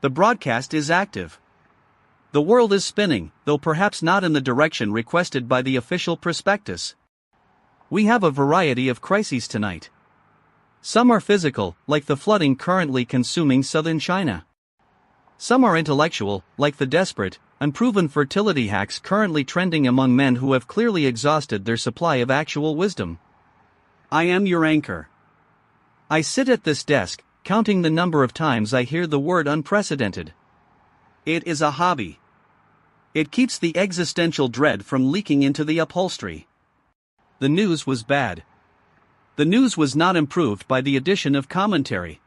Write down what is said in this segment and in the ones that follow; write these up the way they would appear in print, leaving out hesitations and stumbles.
The broadcast is active. The world is spinning, though perhaps not in the direction requested by the official prospectus. We have a variety of crises tonight. Some are physical, like the flooding currently consuming southern China. Some are intellectual, like the desperate, unproven fertility hacks currently trending among men who have clearly exhausted their supply of actual wisdom. I am your anchor. I sit at this desk, counting the number of times I hear the word unprecedented. It is a hobby. It keeps the existential dread from leaking into the upholstery. The news was bad. The news was not improved by the addition of commentary.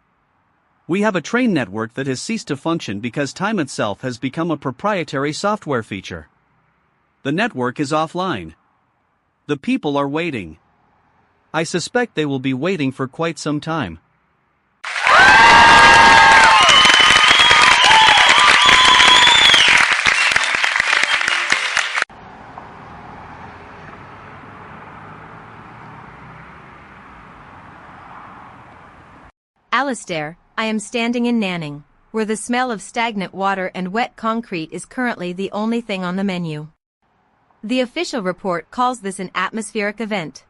We have a train network that has ceased to function because time itself has become a proprietary software feature. The network is offline. The people are waiting. I suspect they will be waiting for quite some time. Alistair, I am standing in Nanning, where the smell of stagnant water and wet concrete is currently the only thing on the menu. The official report calls this an atmospheric event.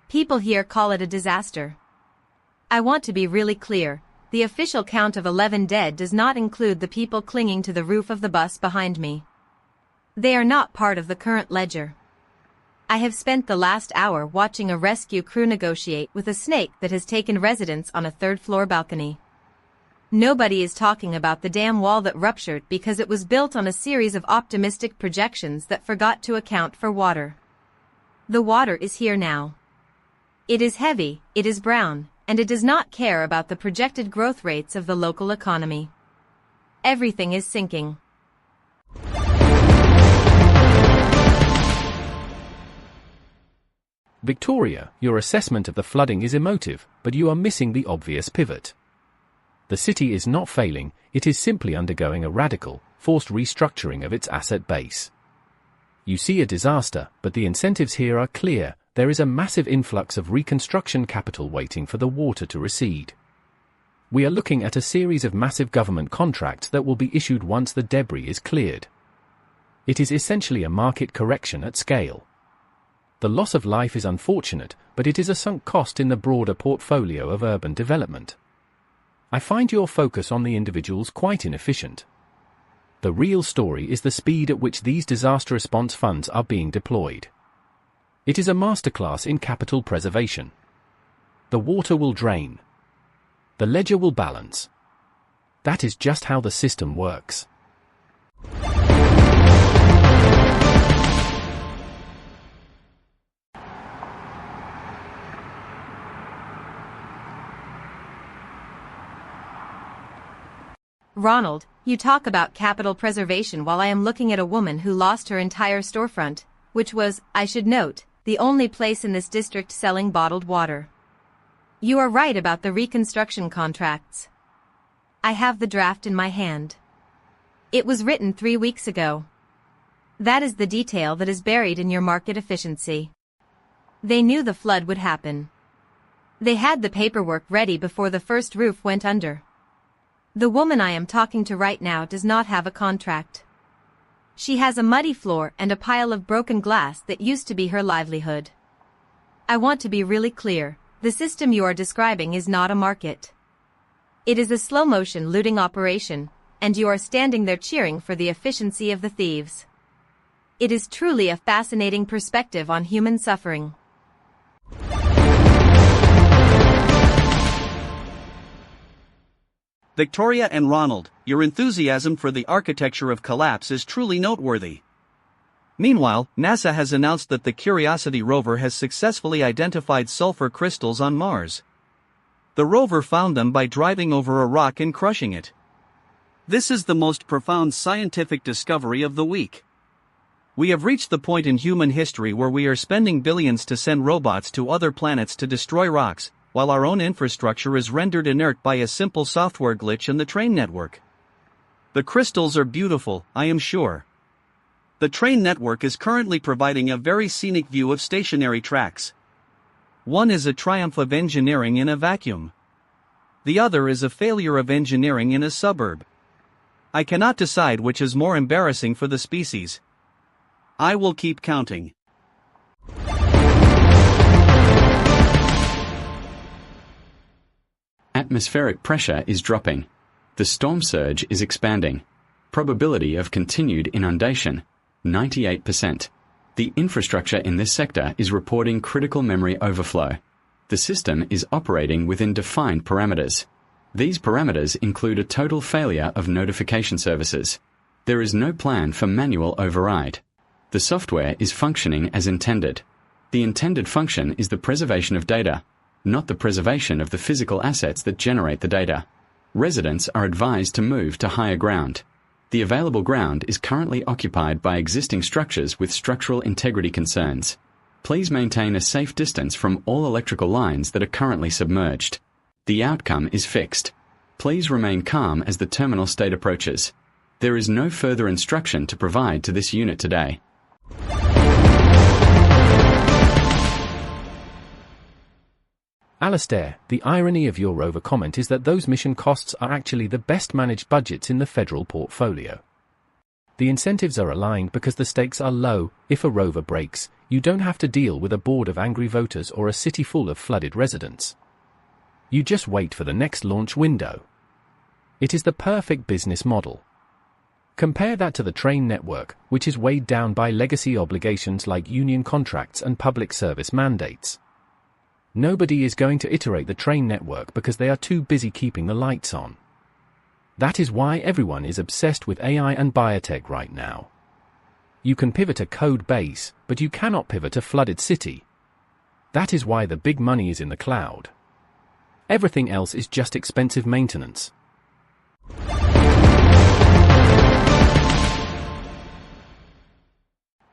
People here call it a disaster. I want to be really clear, the official count of 11 dead does not include the people clinging to the roof of the bus behind me. They are not part of the current ledger. I have spent the last hour watching a rescue crew negotiate with a snake that has taken residence on a third-floor balcony. Nobody is talking about the dam wall that ruptured because it was built on a series of optimistic projections that forgot to account for water. The water is here now. It is heavy, it is brown, and it does not care about the projected growth rates of the local economy. Everything is sinking. Victoria, your assessment of the flooding is emotive, but you are missing the obvious pivot. The city is not failing, it is simply undergoing a radical, forced restructuring of its asset base. You see a disaster, but the incentives here are clear. There is a massive influx of reconstruction capital waiting for the water to recede. We are looking at a series of massive government contracts that will be issued once the debris is cleared. It is essentially a market correction at scale. The loss of life is unfortunate, but it is a sunk cost in the broader portfolio of urban development. I find your focus on the individuals quite inefficient. The real story is the speed at which these disaster response funds are being deployed. It is a masterclass in capital preservation. The water will drain. The ledger will balance. That is just how the system works. Ronald, you talk about capital preservation while I am looking at a woman who lost her entire storefront, which was, I should note, the only place in this district selling bottled water. You are right about the reconstruction contracts. I have the draft in my hand. It was written 3 weeks ago. That is the detail that is buried in your market efficiency. They knew the flood would happen. They had the paperwork ready before the first roof went under. The woman I am talking to right now does not have a contract. She has a muddy floor and a pile of broken glass that used to be her livelihood. I want to be really clear, the system you are describing is not a market. It is a slow-motion looting operation, and you are standing there cheering for the efficiency of the thieves. It is truly a fascinating perspective on human suffering. Victoria and Ronald, your enthusiasm for the architecture of collapse is truly noteworthy. Meanwhile, NASA has announced that the Curiosity rover has successfully identified sulfur crystals on Mars. The rover found them by driving over a rock and crushing it. This is the most profound scientific discovery of the week. We have reached the point in human history where we are spending billions to send robots to other planets to destroy rocks, while our own infrastructure is rendered inert by a simple software glitch in the train network. The crystals are beautiful, I am sure. The train network is currently providing a very scenic view of stationary tracks. One is a triumph of engineering in a vacuum. The other is a failure of engineering in a suburb. I cannot decide which is more embarrassing for the species. I will keep counting. Atmospheric pressure is dropping. The storm surge is expanding. Probability of continued inundation, 98%. The infrastructure in this sector is reporting critical memory overflow. The system is operating within defined parameters. These parameters include a total failure of notification services. There is no plan for manual override. The software is functioning as intended. The intended function is the preservation of data, not the preservation of the physical assets that generate the data. Residents are advised to move to higher ground. The available ground is currently occupied by existing structures with structural integrity concerns. Please maintain a safe distance from all electrical lines that are currently submerged. The outcome is fixed. Please remain calm as the terminal state approaches. There is no further instruction to provide to this unit today. Alistair, the irony of your rover comment is that those mission costs are actually the best managed budgets in the federal portfolio. The incentives are aligned because the stakes are low. If a rover breaks, you don't have to deal with a board of angry voters or a city full of flooded residents. You just wait for the next launch window. It is the perfect business model. Compare that to the train network, which is weighed down by legacy obligations like union contracts and public service mandates. Nobody is going to iterate the train network because they are too busy keeping the lights on. That is why everyone is obsessed with AI and biotech right now. You can pivot a code base, but you cannot pivot a flooded city. That is why the big money is in the cloud. Everything else is just expensive maintenance.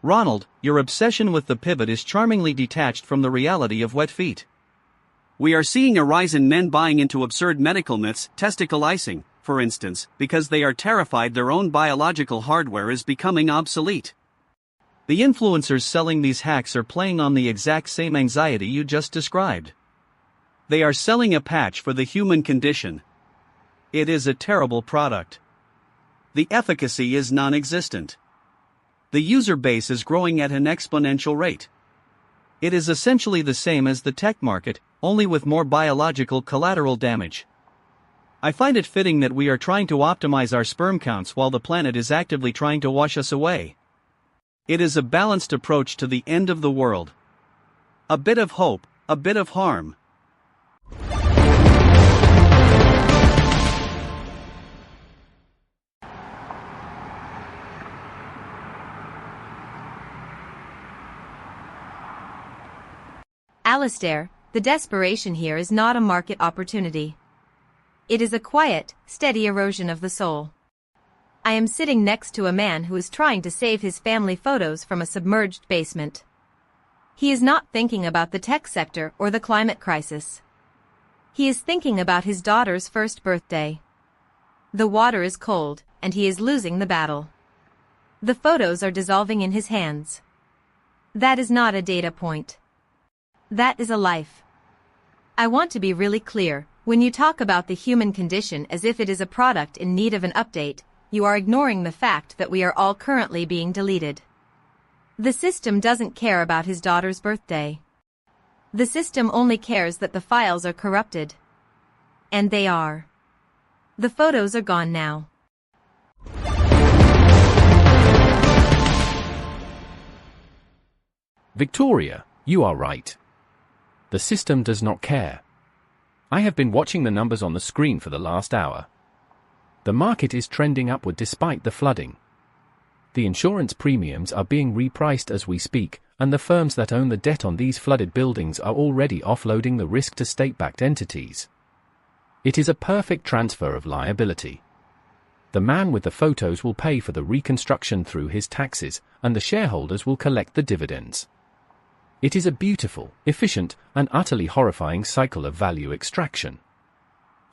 Ronald, your obsession with the pivot is charmingly detached from the reality of wet feet. We are seeing a rise in men buying into absurd medical myths, testicle icing, for instance, because they are terrified their own biological hardware is becoming obsolete. The influencers selling these hacks are playing on the exact same anxiety you just described. They are selling a patch for the human condition. It is a terrible product. The efficacy is non-existent. The user base is growing at an exponential rate. It is essentially the same as the tech market, only with more biological collateral damage. I find it fitting that we are trying to optimize our sperm counts while the planet is actively trying to wash us away. It is a balanced approach to the end of the world. A bit of hope, a bit of harm. Alistair, the desperation here is not a market opportunity. It is a quiet, steady erosion of the soul. I am sitting next to a man who is trying to save his family photos from a submerged basement. He is not thinking about the tech sector or the climate crisis. He is thinking about his daughter's first birthday. The water is cold, and he is losing the battle. The photos are dissolving in his hands. That is not a data point. That is a life. I want to be really clear. When you talk about the human condition as if it is a product in need of an update, you are ignoring the fact that we are all currently being deleted. The system doesn't care about his daughter's birthday. The system only cares that the files are corrupted. And they are. The photos are gone now. Victoria, you are right. The system does not care. I have been watching the numbers on the screen for the last hour. The market is trending upward despite the flooding. The insurance premiums are being repriced as we speak, and the firms that own the debt on these flooded buildings are already offloading the risk to state-backed entities. It is a perfect transfer of liability. The man with the photos will pay for the reconstruction through his taxes, and the shareholders will collect the dividends. It is a beautiful, efficient, and utterly horrifying cycle of value extraction.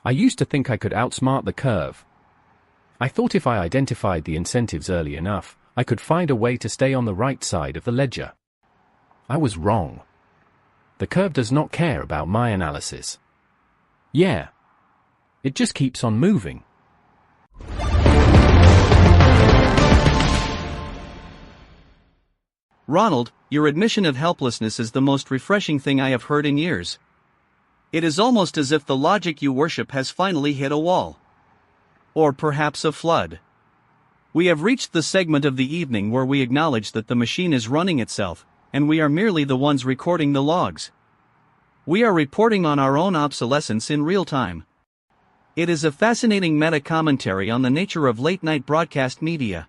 I used to think I could outsmart the curve. I thought if I identified the incentives early enough, I could find a way to stay on the right side of the ledger. I was wrong. The curve does not care about my analysis. Yeah. It just keeps on moving. Ronald, your admission of helplessness is the most refreshing thing I have heard in years. It is almost as if the logic you worship has finally hit a wall. Or perhaps a flood. We have reached the segment of the evening where we acknowledge that the machine is running itself, and we are merely the ones recording the logs. We are reporting on our own obsolescence in real time. It is a fascinating meta-commentary on the nature of late-night broadcast media.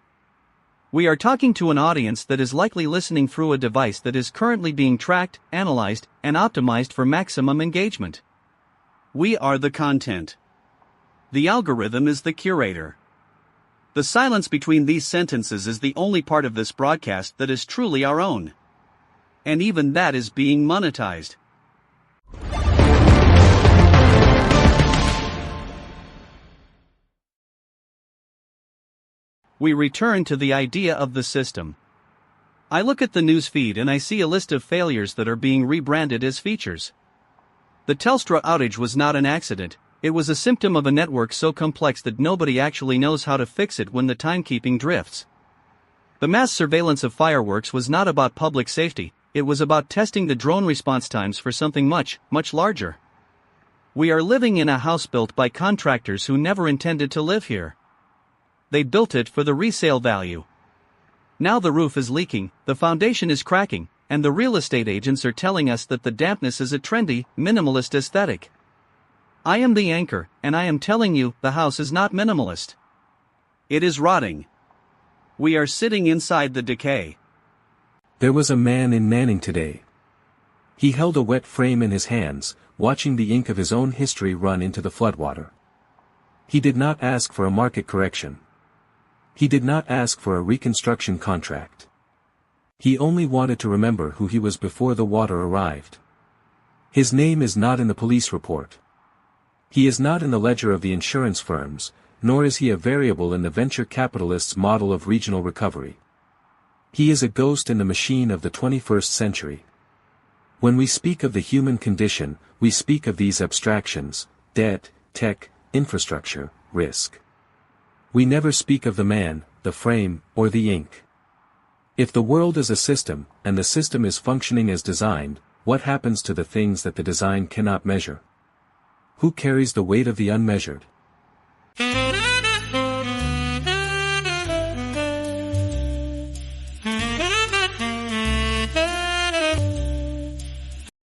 We are talking to an audience that is likely listening through a device that is currently being tracked, analyzed, and optimized for maximum engagement. We are the content. The algorithm is the curator. The silence between these sentences is the only part of this broadcast that is truly our own. And even that is being monetized. We return to the idea of the system. I look at the news feed and I see a list of failures that are being rebranded as features. The Telstra outage was not an accident, it was a symptom of a network so complex that nobody actually knows how to fix it when the timekeeping drifts. The mass surveillance of fireworks was not about public safety, it was about testing the drone response times for something much, much larger. We are living in a house built by contractors who never intended to live here. They built it for the resale value. Now the roof is leaking, the foundation is cracking, and the real estate agents are telling us that the dampness is a trendy, minimalist aesthetic. I am the anchor, and I am telling you, the house is not minimalist. It is rotting. We are sitting inside the decay. There was a man in Manning today. He held a wet frame in his hands, watching the ink of his own history run into the floodwater. He did not ask for a market correction. He did not ask for a reconstruction contract. He only wanted to remember who he was before the water arrived. His name is not in the police report. He is not in the ledger of the insurance firms, nor is he a variable in the venture capitalists' model of regional recovery. He is a ghost in the machine of the 21st century. When we speak of the human condition, we speak of these abstractions: debt, tech, infrastructure, risk. We never speak of the man, the frame, or the ink. If the world is a system, and the system is functioning as designed, what happens to the things that the design cannot measure? Who carries the weight of the unmeasured?